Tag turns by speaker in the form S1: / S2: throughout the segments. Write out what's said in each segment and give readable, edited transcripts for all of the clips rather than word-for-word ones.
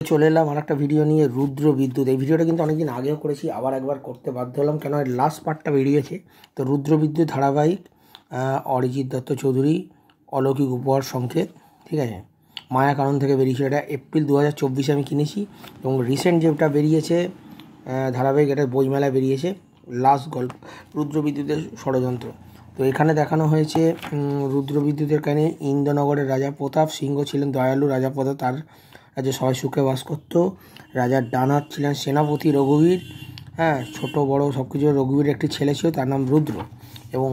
S1: চলে এলাম আর একটা ভিডিও নিয়ে, রুদ্র বিদ্যুৎ। এই ভিডিওটা কিন্তু অনেকদিন আগেও করেছি, আবার একবার করতে বাধ্য হলাম কেন এর লাস্ট পার্টটা বেরিয়েছে। তো রুদ্র বিদ্যুৎ ধারাবাহিক, অরিজিৎ দত্ত চৌধুরী, অলৌকিক উপহার সংকেত, ঠিক আছে, মায়া কানন থেকে বেরিয়েছে। এটা এপ্রিল 2024 আমি কিনেছি। এবং রিসেন্ট যেটা বেরিয়েছে ধারাবাহিক, এটা বইমেলায় বেরিয়েছে, লাস্ট গল্প রুদ্র বিদ্যুতের ষড়যন্ত্র। তো এখানে দেখানো হয়েছে রুদ্র বিদ্যুতের কাহিনী। ইন্দ্রনগরের রাজা প্রতাপ সিংহ ছিলেন দয়ালু রাজা। প্রতাপ তার রাজ্যে সবাই সুখে বাস করত। রাজার ডান হাত ছিলেন সেনাপতি রঘুবীর। হ্যাঁ, ছোটো বড় সব কিছু। রঘুবীর একটি ছেলে ছিল, তার নাম রুদ্র, এবং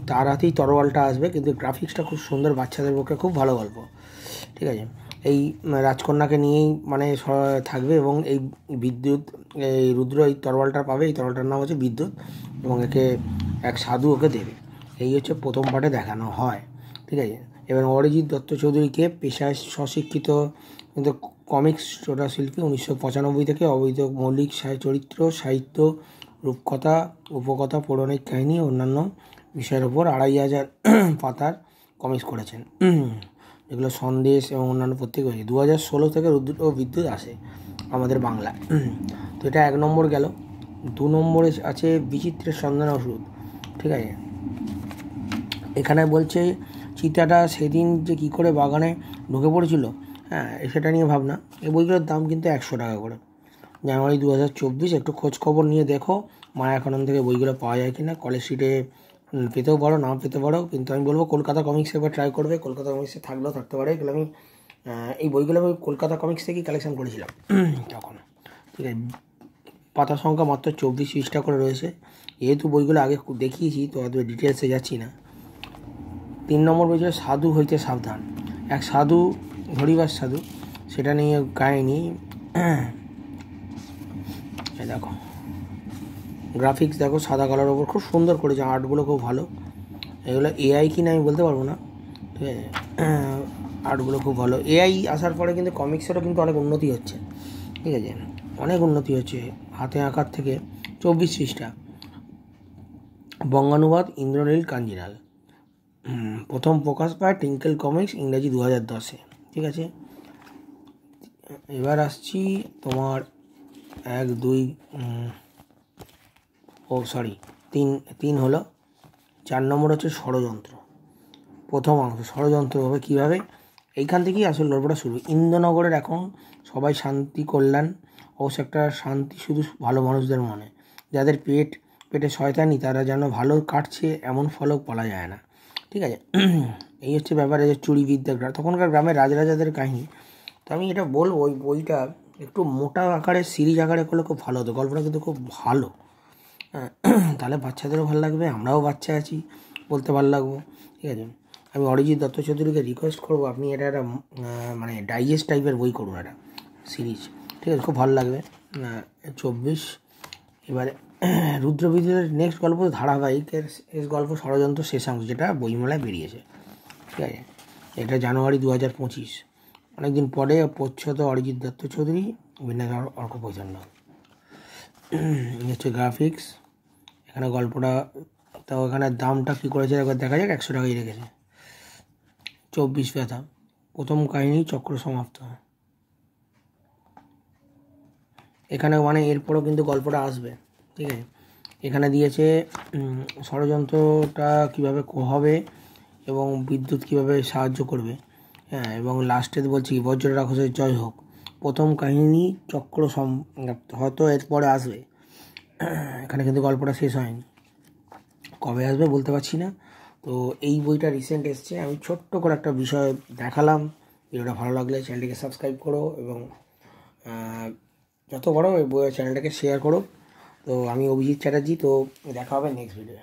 S1: তার হাতেই তরোয়ালটা আসবে। কিন্তু গ্রাফিক্সটা খুব সুন্দর, বাচ্চাদের পক্ষে খুব ভালো গল্প, ঠিক আছে। এই রাজকন্যাকে নিয়েই মানে থাকবে, এবং এই বিদ্যুৎ, এই রুদ্র এই তরোয়ালটা পাবে। এই তরোয়ালটার নাম হচ্ছে বিদ্যুৎ, এবং একে এক সাধু ওকে দেবে। এই হচ্ছে প্রথম পার্টে দেখানো হয়, ঠিক আছে। এবার অরিজিৎ দত্ত চৌধুরীকে পেশায় স্বশিক্ষিত কিন্তু কমিক্স ছোটা শিল্পী। 1995 থেকে অবৈধ মৌলিক চরিত্র, সাহিত্য, রূপকথা, উপকথা, পৌরাণিক কাহিনী, অন্যান্য বিষয়ের ওপর 2500 পাতার কমিক্স করেছেন, যেগুলো সন্দেশ এবং অন্যান্য প্রত্যেক হয়েছে। 2016 থেকে রুদ্র ও বিদ্যুৎ আসে আমাদের বাংলায়। তো এটা 1 নম্বর গেল। 2 নম্বরে আছে বিচিত্রের সন্ধান ওষুধ, ঠিক আছে। এখানে বলছে চিতাটা সেদিন যে কী করে বাগানে ঢুকে পড়েছিল, হ্যাঁ, সেটা নিয়ে ভাবনা। এই বইগুলোর দাম কিন্তু 100 টাকা করে। জানুয়ারি 2024। একটু খোঁজ খবর নিয়ে দেখো মায়া কানন থেকে বইগুলো পাওয়া যায় কিনা। কলেজ স্ট্রিটে পেতেও পারো, নাও পেতে পারো, কিন্তু আমি বলবো কলকাতা কমিক্স একবার ট্রাই করবে। কলকাতা কমিক্সে থাকলেও থাকতে পারে। এগুলো আমি এই বইগুলো আমি কলকাতা কমিক্স থেকেই কালেকশন করেছিলাম তখন, ঠিক আছে। পাতা সংখ্যা মাত্র 24 পৃষ্ঠা করে রয়েছে। যেহেতু বইগুলো আগে দেখিয়েছি, তো অত ডিটেলসে যাচ্ছি না। 3 নম্বর বই ছিল সাধু হইতে সাবধান। এক সাধু, হরিবাস সাধু, সেটা নিয়ে কাহিনী। দেখো গ্রাফিক্স দেখো, সাদা কালার ওপর খুব সুন্দর করেছে, আর্টগুলো খুব ভালো। এগুলো এআই কিনা আমি বলতে পারবো না, ঠিক আছে। আর্টগুলো খুব ভালো। এআই আসার পরে কিন্তু কমিক্সেরও কিন্তু অনেক উন্নতি হচ্ছে, ঠিক আছে, অনেক উন্নতি হচ্ছে। হাতে আঁকার থেকে 24 পৃষ্ঠা। বঙ্গানুবাদ ইন্দ্রনীল কাঞ্জিলাল। প্রথম প্রকাশ পায় টিঙ্কেল কমিক্স, ইংরাজি 2010-এ, ঠিক আছে। এবার আসছি তোমার 1, 2, 3 হলো। 4 নম্বর হচ্ছে ষড়যন্ত্র। প্রথম অংশ ষড়যন্ত্র হবে কীভাবে, এইখান থেকেই আসল গল্পটা শুরু। ইন্দ্রনগরের এখন সবাই শান্তি কল্যাণ, অবশ্য একটা শান্তি শুধু ভালো মানুষদের মনে। যাদের পেটে শয়তানি, তারা যেন ভালো কাটছে এমন ফলক বলা যায় না, ঠিক আছে। এই হচ্ছে ব্যাপারে যে চুরিবিদ্যা, তখনকার গ্রামের রাজরাজাদের কাহিনী। তো আমি এটা বলবো, ওই বইটা একটু মোটা আকারে সিরিজ আকারে করলে খুব ভালো হতো। গল্পটা কিন্তু খুব ভালো, তাহলে বাচ্চাদেরও ভালো লাগবে, আমরাও বাচ্চা আছি, বলতে ভালো লাগবো, ঠিক আছে। আমি অরিজিৎ দত্ত চৌধুরীকে রিকোয়েস্ট করবো, আপনি এটা একটা মানে ডাইজেস্ট টাইপের বই করুন, একটা সিরিজ, ঠিক আছে, খুব ভালো লাগবে। 24। এবারে রুদ্র বিদ্যুতের নেক্সট গল্প ধারাবাহিকের শেষ গল্প ষড়যন্ত্র শেষাংশ, যেটা বইমেলায় বেরিয়েছে, ঠিক আছে। এটা জানুয়ারি 2025। অনেকদিন পরে প্রচ্ছদ অরিজিৎ দত্ত চৌধুরী, অভিনয় অর্ক প্রচণ্ড। হচ্ছে গ্রাফিক্স। এখানে গল্পটা, তো এখানে দামটা কী করেছে একবার দেখা যাক। 100 টাকাই রেখেছে। 24 ব্যথা। প্রথম কাহিনী চক্র সমাপ্ত। এখানে মানে এরপরও কিন্তু গল্পটা আসবে, ঠিক আছে। এখানে দিয়েছে ষড়যন্ত্রটা কীভাবে হবে এবং বিদ্যুৎ কীভাবে সাহায্য করবে, হ্যাঁ, এবং লাস্টে বলছি বজ্র রাক্ষসের জয় হোক। প্রথম কাহিনী চক্র সমাপ্ত, হয়তো এরপরে আসবে। এখানে কিন্তু গল্পটা শেষ হয়নি, কবে আসবে বলতে পারছি না। তো এই বইটা রিসেন্ট এসছে, আমি ছোট্ট করে একটা বিষয় দেখালাম। ভিডিওটা ভালো লাগলে চ্যানেলটিকে সাবস্ক্রাইব করো, এবং যত বড় এই বইয়ের চ্যানেলটাকে শেয়ার করো। তো আমি অভিজিৎ চ্যাটার্জি, তো দেখা হবে নেক্সট ভিডিও।